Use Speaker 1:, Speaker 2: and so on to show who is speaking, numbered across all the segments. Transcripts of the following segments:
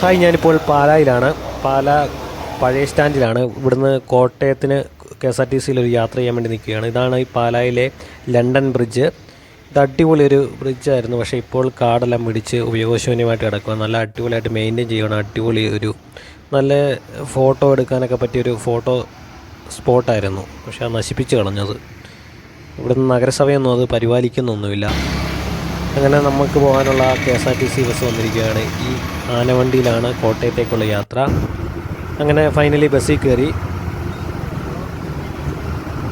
Speaker 1: Hi, ഞാനിപ്പോൾ പാലായിലാണ്. പാലാ പഴയ സ്റ്റാൻഡിലാണ്. ഇവിടുന്ന് കോട്ടയത്തിന് KSRTCയിൽ ഒരു യാത്ര ചെയ്യാൻ വേണ്ടി നിൽക്കുകയാണ്. ഇതാണ് ഈ പാലായിലെ ലണ്ടൻ ബ്രിഡ്ജ്. ഇത് അടിപൊളി ഒരു ബ്രിഡ്ജായിരുന്നു, പക്ഷേ ഇപ്പോൾ കാടെല്ലാം പിടിച്ച് ഉപയോഗശൂന്യമായിട്ട് കിടക്കുക. നല്ല അടിപൊളിയായിട്ട് മെയിൻറ്റെയിൻ ചെയ്യണം. അടിപൊളി ഒരു നല്ല ഫോട്ടോ എടുക്കാനൊക്കെ പറ്റിയൊരു ഫോട്ടോ സ്പോട്ടായിരുന്നു, പക്ഷേ അത് നശിപ്പിച്ച് കളഞ്ഞത്. ഇവിടുന്ന് നഗരസഭയൊന്നും അത് പരിപാലിക്കുന്നൊന്നുമില്ല. അങ്ങനെ നമുക്ക് പോകാനുള്ള KSRTC ബസ് വന്നിരിക്കുകയാണ്. ഈ ആനവണ്ടിയിലാണ് കോട്ടയത്തേക്കുള്ള യാത്ര. അങ്ങനെ ഫൈനലി ബസ്സിൽ കയറി.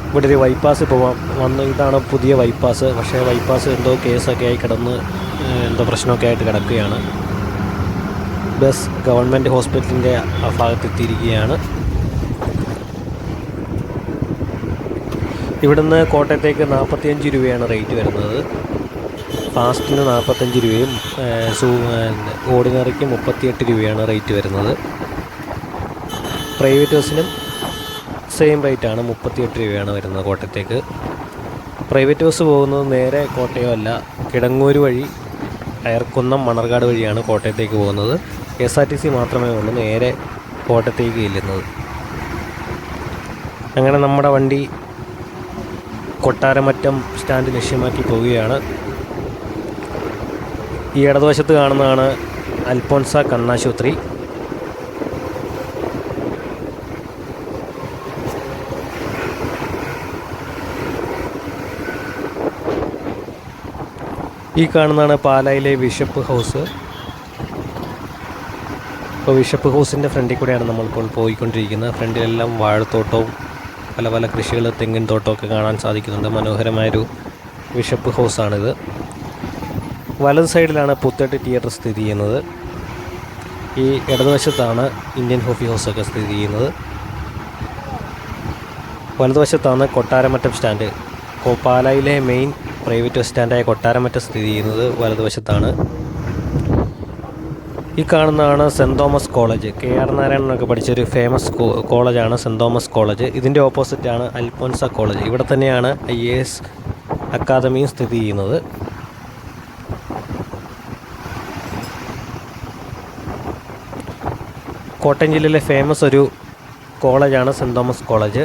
Speaker 1: ഇവിടെ ഒരു ബൈപ്പാസ് പോവാം വന്ന്. ഇതാണ് പുതിയ ബൈപ്പാസ്, പക്ഷേ ബൈപ്പാസ് എന്തോ കേസൊക്കെ ആയി കിടന്ന് എന്തോ പ്രശ്നമൊക്കെ ആയിട്ട് കിടക്കുകയാണ്. ബസ് ഗവൺമെൻറ് ഹോസ്പിറ്റലിൻ്റെ ആ ഭാഗത്തെത്തിയിരിക്കുകയാണ്. ഇവിടുന്ന് കോട്ടയത്തേക്ക് 45 രൂപയാണ് റേറ്റ് വരുന്നത്. ഫാസ്റ്റിന് 45 രൂപയും ഓർഡിനറിക്ക് 38 രൂപയാണ് റേറ്റ് വരുന്നത്. പ്രൈവറ്റ് ബസ്സിനും സെയിം റേറ്റാണ്, 38 രൂപയാണ് വരുന്നത് കോട്ടയത്തേക്ക്. പ്രൈവറ്റ് ബസ് പോകുന്നത് നേരെ കോട്ടയമല്ല, കിടങ്ങൂർ വഴി അയർക്കുന്നം മണർകാട് വഴിയാണ് കോട്ടയത്തേക്ക് പോകുന്നത്. KSRTC മാത്രമേ ഉള്ളൂ നേരെ കോട്ടയത്തേക്ക് ചെല്ലുന്നത്. അങ്ങനെ നമ്മുടെ വണ്ടി കൊട്ടാരമറ്റം സ്റ്റാൻഡ് ലക്ഷ്യമാക്കി പോവുകയാണ്. ഈ ഇടതുവശത്ത് കാണുന്നതാണ് അൽഫോൻസ കണ്ണാശുപത്രി. ഈ കാണുന്നതാണ് പാലായിലെ ബിഷപ്പ് ഹൗസ്. ഇപ്പോൾ ബിഷപ്പ് ഹൗസിൻ്റെ ഫ്രണ്ടിൽ കൂടെയാണ് നമ്മളിപ്പോൾ പോയിക്കൊണ്ടിരിക്കുന്നത്. ഫ്രണ്ടിലെല്ലാം വാഴത്തോട്ടവും പല പല കൃഷികൾ, തെങ്ങിൻ തോട്ടമൊക്കെ കാണാൻ സാധിക്കുന്നുണ്ട്. മനോഹരമായൊരു ബിഷപ്പ് ഹൗസാണിത്. വലത് സൈഡിലാണ് പുത്തേട്ട് തിയേറ്റർ സ്ഥിതി ചെയ്യുന്നത്. ഈ ഇടതുവശത്താണ് ഇന്ത്യൻ കോഫി ഹൗസൊക്കെ സ്ഥിതി ചെയ്യുന്നത്. വലതുവശത്താണ് കൊട്ടാരമറ്റം സ്റ്റാൻഡ്. പാലായിലെ മെയിൻ പ്രൈവറ്റ് ബസ് സ്റ്റാൻഡായ കൊട്ടാരമറ്റം സ്ഥിതി ചെയ്യുന്നത് വലതുവശത്താണ്. ഈ കാണുന്നതാണ് സെൻറ്റ് തോമസ് കോളേജ്. KR നാരായണനൊക്കെ പഠിച്ചൊരു ഫേമസ് കോളേജാണ് സെൻറ്റ് തോമസ് കോളേജ്. ഇതിൻ്റെ ഓപ്പോസിറ്റാണ് അൽഫോൻസ കോളേജ്. ഇവിടെ തന്നെയാണ് IAS അക്കാദമിയും സ്ഥിതി ചെയ്യുന്നത്. കോട്ടയം ജില്ലയിലെ ഫേമസ് ഒരു കോളേജാണ് സെൻറ്റ് തോമസ് കോളേജ്.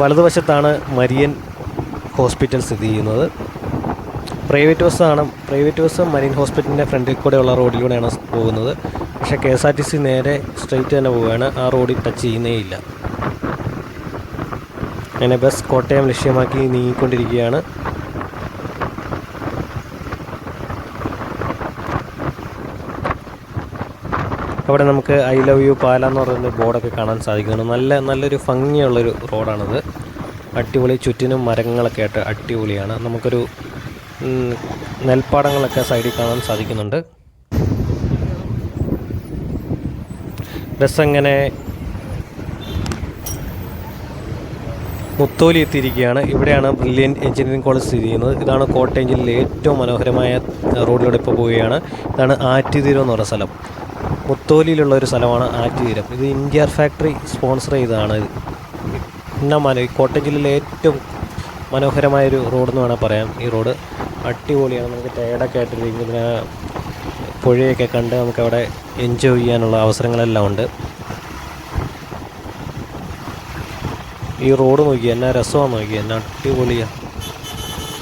Speaker 1: വലതുവശത്താണ് മരിയൻ ഹോസ്പിറ്റൽ സ്ഥിതി ചെയ്യുന്നത്. പ്രൈവറ്റ് ബസ് മരീൻ ഹോസ്പിറ്റലിൻ്റെ ഫ്രണ്ടിൽ കൂടെയുള്ള റോഡിലൂടെയാണ് പോകുന്നത്. പക്ഷേ KSRTC നേരെ സ്ട്രെയിറ്റ് തന്നെ പോവുകയാണ്, ആ റോഡിൽ ടച്ച് ചെയ്യുന്നേയില്ല. അങ്ങനെ ബസ് കോട്ടയം ലക്ഷ്യമാക്കി നീങ്ങിക്കൊണ്ടിരിക്കുകയാണ്. അവിടെ നമുക്ക് I love you പാല എന്ന് പറയുന്ന ബോർഡൊക്കെ കാണാൻ സാധിക്കുന്നുണ്ട്. നല്ലൊരു ഭംഗിയുള്ളൊരു റോഡാണത്. അടിപൊളി, ചുറ്റിനും മരങ്ങളൊക്കെ ആയിട്ട് അടിപൊളിയാണ്. നമുക്കൊരു നെൽപ്പാടങ്ങളൊക്കെ സൈഡിൽ കാണാൻ സാധിക്കുന്നുണ്ട്. ബസ് അങ്ങനെ മുത്തോലി എത്തിയിരിക്കുകയാണ്. ഇവിടെയാണ് ബ്രില്യൻറ്റ് എഞ്ചിനീയറിംഗ് കോളേജ് സ്ഥിതി ചെയ്യുന്നത്. ഇതാണ് കോട്ടയം ജില്ലയിലെ ഏറ്റവും മനോഹരമായ റോഡിലൂടെ ഇപ്പോൾ പോവുകയാണ്. ഇതാണ് ആറ്റുതീരം എന്ന് പറയുന്ന സ്ഥലം. മുത്തോലിയിലുള്ള ഒരു സ്ഥലമാണ് ആറ്റുതീരം. ഇത് ഇന്ത്യാർ ഫാക്ടറി സ്പോൺസർ ചെയ്തതാണ്. പിന്നെ കോട്ടയം ജില്ലയിലെ ഏറ്റവും മനോഹരമായൊരു റോഡെന്ന് വേണമെങ്കിൽ പറയാം. ഈ റോഡ് അടിപൊളിയാണ്. നമുക്ക് ടയർഡൊക്കെ ആയിട്ടിരിക്കും. പിന്നെ പുഴയൊക്കെ കണ്ട് നമുക്കവിടെ എൻജോയ് ചെയ്യാനുള്ള അവസരങ്ങളെല്ലാം ഉണ്ട്. ഈ റോഡ് നോക്കി എന്നാ രസമാണ്, നോക്കി എന്നാ അടിപൊളിയാണ്.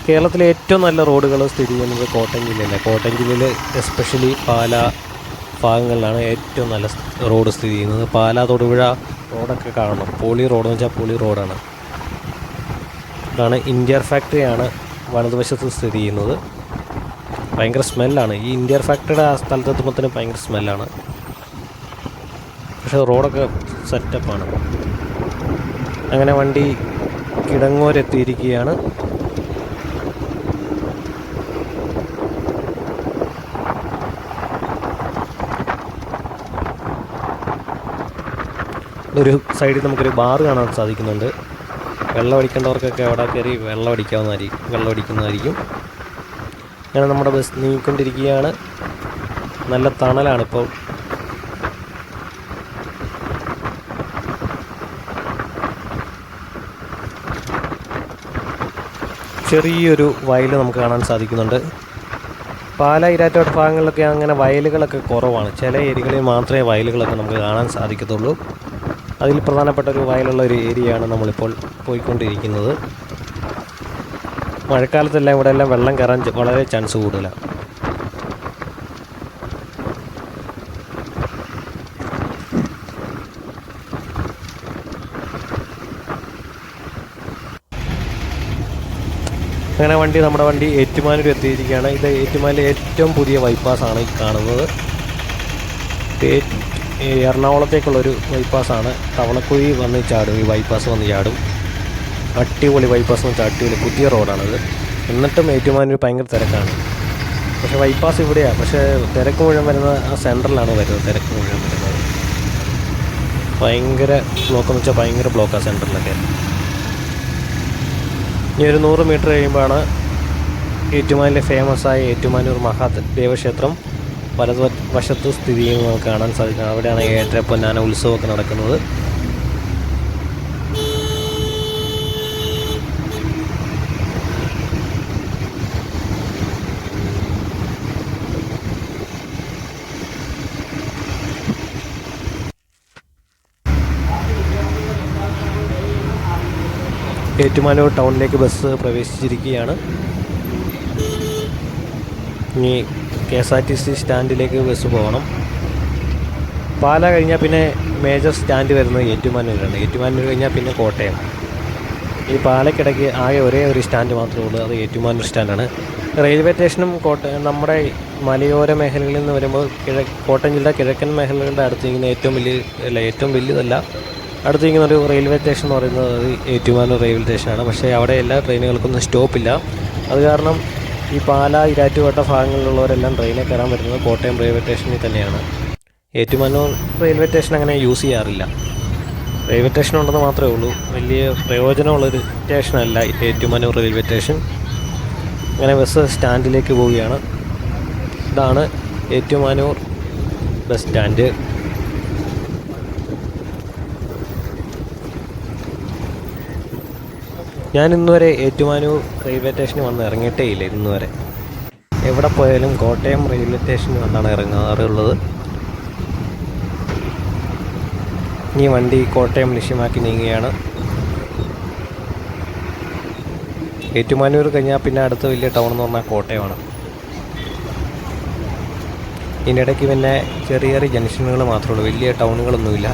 Speaker 1: കേരളത്തിലെ ഏറ്റവും നല്ല റോഡുകൾ സ്ഥിതി ചെയ്യുന്നത് കോട്ടയം ജില്ലയിലാണ്. കോട്ടയം ജില്ലയിൽ എസ്പെഷ്യലി പാലാ ഭാഗങ്ങളിലാണ് ഏറ്റവും നല്ല റോഡ് സ്ഥിതി ചെയ്യുന്നത്. പാലാ തൊടുപുഴ റോഡൊക്കെ കാണണം. പൊളി റോഡെന്ന് വെച്ചാൽ പൊളി റോഡാണ്. ഇതാണ് ഇന്ത്യാർ ഫാക്ടറിയാണ് വലതുവശത്ത് സ്ഥിതി ചെയ്യുന്നത്. ഭയങ്കര സ്മെല്ലാണ്. ഈ ഇന്ത്യാർ ഫാക്ടറിയുടെ ആ സ്ഥലത്തെത്തുമ്പോഴത്തേനും ഭയങ്കര സ്മെല്ലാണ്. പക്ഷേ റോഡൊക്കെ സെറ്റപ്പാണ്. അങ്ങനെ വണ്ടി കിടങ്ങൂരെത്തിയിരിക്കുകയാണ്. ഒരു സൈഡിൽ നമുക്കൊരു ബാർ കാണാൻ സാധിക്കുന്നുണ്ട്. വെള്ളം അടിക്കേണ്ടവർക്കൊക്കെ അവിടെ കയറി വെള്ളം അടിക്കുന്നതായിരിക്കും. അങ്ങനെ നമ്മുടെ ബസ് നീങ്ങിക്കൊണ്ടിരിക്കുകയാണ്. നല്ല തണലാണിപ്പോൾ. ചെറിയൊരു വയൽ നമുക്ക് കാണാൻ സാധിക്കുന്നുണ്ട്. പാല ഇരാറ്റുപേട്ട ഭാഗങ്ങളിലൊക്കെ അങ്ങനെ വയലുകളൊക്കെ കുറവാണ്. ചില ഏരിയകളിൽ മാത്രമേ വയലുകളൊക്കെ നമുക്ക് കാണാൻ സാധിക്കത്തുള്ളൂ. അതിൽ പ്രധാനപ്പെട്ട ഒരു വയലുള്ള ഒരു ഏരിയയാണ് നമ്മളിപ്പോൾ പോയിക്കൊണ്ടിരിക്കുന്നത്. മഴക്കാലത്തെല്ലാം ഇവിടെ എല്ലാം വെള്ളം കയറാൻ വളരെ ചാൻസ് കൂടുതലാണ്. അങ്ങനെ നമ്മുടെ വണ്ടി ഏറ്റുമാനൂർ എത്തിയിരിക്കുകയാണ്. ഇത് ഏറ്റുമാനൂരിലെ ഏറ്റവും പുതിയ ബൈപ്പാസാണ് ഈ കാണുന്നത്. എറണാകുളത്തേക്കുള്ളൊരു ബൈപ്പാസാണ്. തവളക്കുഴി വന്ന് ചാടും, ഈ ബൈപ്പാസ് വന്ന് ചാടും. അടിപൊളി ബൈപ്പാസ് എന്ന് വെച്ചാൽ അടിപൊളി പുതിയ റോഡാണിത്. എന്നിട്ടും ഏറ്റുമാനൂർ ഭയങ്കര തിരക്കാണ്. പക്ഷേ ബൈപ്പാസ് ഇവിടെയാണ്. പക്ഷേ തിരക്ക് മുഴുവൻ വരുന്നത് ആ സെൻട്രലാണ് വരുന്നത്. തിരക്ക് മുഴുവൻ വരുന്നത് ഭയങ്കര ബ്ലോക്കെന്ന് വെച്ചാൽ ഭയങ്കര ബ്ലോക്കാണ് സെൻട്രലിലൊക്കെ. ഇനി ഒരു 100 മീറ്റർ കഴിയുമ്പോഴാണ് ഏറ്റുമാനൂരിലെ ഫേമസായ ഏറ്റുമാനൂർ മഹാദേവക്ഷേത്രം വലതുവശത്ത് സ്ഥിതി ചെയ്യുന്നത് നമുക്ക് കാണാൻ സാധിക്കും. അവിടെയാണ് ഏഴര പൊന്നാന ഉത്സവമൊക്കെ നടക്കുന്നത്. ഏറ്റുമാനൂർ ടൗണിലേക്ക് ബസ് പ്രവേശിച്ചിരിക്കുകയാണ്. ഇനി KSRTC സ്റ്റാൻഡിലേക്ക് ബസ് പോകണം. പാല കഴിഞ്ഞാൽ പിന്നെ മേജർ സ്റ്റാൻഡ് വരുന്നത് ഏറ്റുമാനൂരാണ്. ഏറ്റുമാനൂർ കഴിഞ്ഞാൽ പിന്നെ കോട്ടയം. ഈ പാലക്കിടയ്ക്ക് ആകെ ഒരേ ഒരു സ്റ്റാൻഡ് മാത്രമേ ഉള്ളൂ, അത് ഏറ്റുമാനൂർ സ്റ്റാൻഡാണ്. റെയിൽവേ സ്റ്റേഷനും നമ്മുടെ മലയോര മേഖലകളിൽ നിന്ന് വരുമ്പോൾ കോട്ടയം ജില്ല കിഴക്കൻ മേഖലകളുടെ അടുത്തിരിക്കുന്ന ഏറ്റവും വലിയതല്ല, അടുത്തിരിക്കുന്ന ഒരു റെയിൽവേ സ്റ്റേഷൻ എന്ന് പറയുന്നത് അത് ഏറ്റുമാനൂർ റെയിൽവേ സ്റ്റേഷനാണ്. പക്ഷേ അവിടെ എല്ലാ ട്രെയിനുകൾക്കൊന്നും സ്റ്റോപ്പില്ല. അത് കാരണം ഈ പാല ഇരാറ്റുപേട്ട ഭാഗങ്ങളിലുള്ളവരെല്ലാം ട്രെയിനിൽ കയറാൻ വരുന്നത് കോട്ടയം റെയിൽവേ സ്റ്റേഷനിൽ തന്നെയാണ്. ഏറ്റുമാനൂർ റെയിൽവേ സ്റ്റേഷൻ അങ്ങനെ യൂസ് ചെയ്യാറില്ല. റെയിൽവേ സ്റ്റേഷൻ ഉണ്ടെന്ന് മാത്രമേ ഉള്ളൂ. വലിയ പ്രയോജനമുള്ളൊരു സ്റ്റേഷനല്ല ഏറ്റുമാനൂർ റെയിൽവേ സ്റ്റേഷൻ. അങ്ങനെ ബസ് സ്റ്റാൻഡിലേക്ക് പോവുകയാണ്. ഇതാണ് ഏറ്റുമാനൂർ ബസ് സ്റ്റാൻഡ്. ഞാൻ ഇന്നുവരെ ഏറ്റുമാനൂർ റെയിൽവേ സ്റ്റേഷനിൽ വന്ന് ഇറങ്ങിയിട്ടേ ഇല്ല. ഇന്നുവരെ എവിടെ പോയാലും കോട്ടയം റെയിൽവേ സ്റ്റേഷനിൽ വന്നാണ് ഇറങ്ങാറുള്ളത്. ഈ വണ്ടി കോട്ടയം ലക്ഷ്യമാക്കി നീങ്ങുകയാണ്. ഏറ്റുമാനൂർ കഴിഞ്ഞാൽ പിന്നെ അടുത്ത വലിയ ടൗൺ എന്ന് പറഞ്ഞാൽ കോട്ടയമാണ്. ഇതിനിടയ്ക്ക് പിന്നെ ചെറിയ ചെറിയ ജംഗ്ഷനുകൾ മാത്രമേ ഉള്ളൂ, വലിയ ടൗണുകളൊന്നുമില്ല.